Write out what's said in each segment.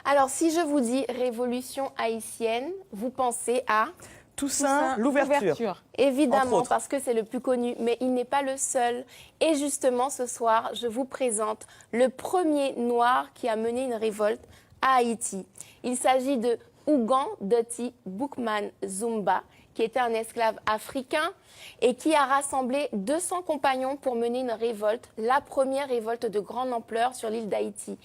Alors, si je vous dis révolution haïtienne, vous pensez à... Toussaint l'ouverture. Évidemment, parce que c'est le plus connu, mais il n'est pas le seul. Et justement, ce soir, je vous présente le premier noir qui a mené une révolte à Haïti. Il s'agit de Ougan Doti Boukman Zumba, qui était un esclave africain et qui a rassemblé 200 compagnons pour mener une révolte, la première révolte de grande ampleur sur l'île d'Haïti.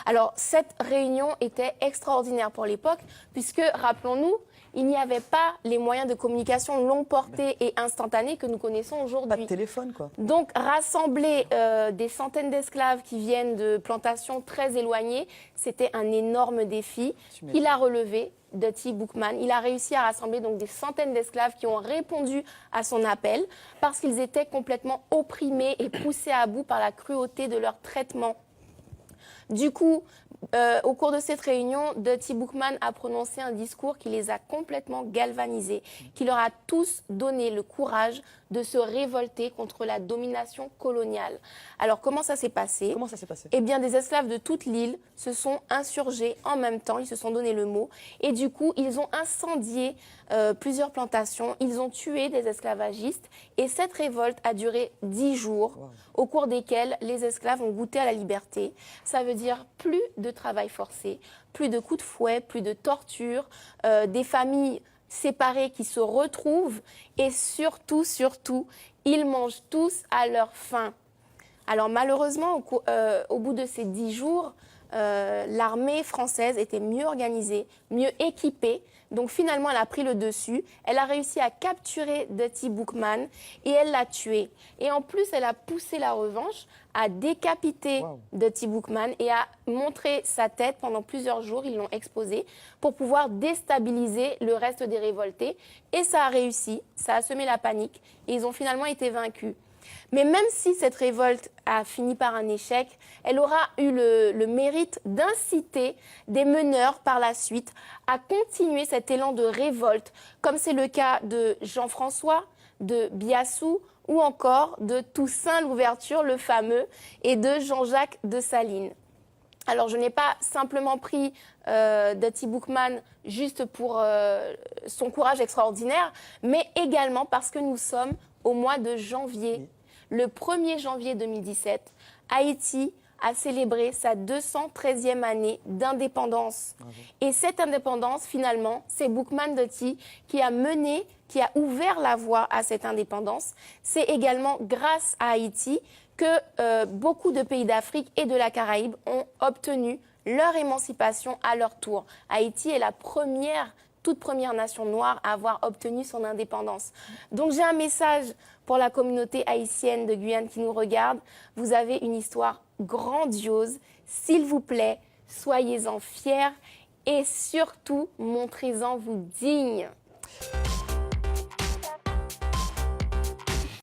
Alors, cette réunion était extraordinaire pour l'époque, puisque, rappelons-nous, il n'y avait pas les moyens de communication longue portée et instantanés que nous connaissons aujourd'hui. Pas de téléphone, quoi. Donc, rassembler des centaines d'esclaves qui viennent de plantations très éloignées, c'était un énorme défi. Il a relevé, Doti Boukman. Il a réussi à rassembler donc des centaines d'esclaves qui ont répondu à son appel parce qu'ils étaient complètement opprimés et poussés à bout par la cruauté de leur traitement. Du coup, au cours de cette réunion, Doti Boukman a prononcé un discours qui les a complètement galvanisés, qui leur a tous donné le courage de se révolter contre la domination coloniale. Alors, comment ça s'est passé? Comment ça s'est passé? Eh bien, des esclaves de toute l'île se sont insurgés en même temps, ils se sont donné le mot, et du coup, ils ont incendié plusieurs plantations, ils ont tué des esclavagistes, et cette révolte a duré 10 jours, au cours desquels les esclaves ont goûté à la liberté. Ça veut dire plus de travail forcé, plus de coups de fouet, plus de torture, des familles séparés qui se retrouvent et surtout, ils mangent tous à leur faim. Alors malheureusement, au bout de ces 10 jours, l'armée française était mieux organisée, mieux équipée. Donc finalement, elle a pris le dessus. Elle a réussi à capturer Doti Boukman et elle l'a tué. Et en plus, elle a poussé la revanche, à décapiter Doti Boukman et à montrer sa tête pendant plusieurs jours. Ils l'ont exposé pour pouvoir déstabiliser le reste des révoltés. Et ça a réussi, ça a semé la panique et ils ont finalement été vaincus. Mais même si cette révolte a fini par un échec, elle aura eu le mérite d'inciter des meneurs par la suite à continuer cet élan de révolte, comme c'est le cas de Jean-François, de Biassou ou encore de Toussaint l'ouverture, le fameux, et de Jean-Jacques Dessalines. Alors, je n'ai pas simplement pris Doti Boukman juste pour son courage extraordinaire, mais également parce que nous sommes au mois de janvier. Le 1er janvier 2017, Haïti a célébré sa 213e année d'indépendance. Et cette indépendance, finalement, c'est Boukman Doti qui a mené, qui a ouvert la voie à cette indépendance. C'est également grâce à Haïti que beaucoup de pays d'Afrique et de la Caraïbe ont obtenu leur émancipation à leur tour. Haïti est la toute première nation noire à avoir obtenu son indépendance. Donc j'ai un message pour la communauté haïtienne de Guyane qui nous regarde. Vous avez une histoire grandiose. S'il vous plaît, soyez-en fiers et surtout, montrez-en vous dignes.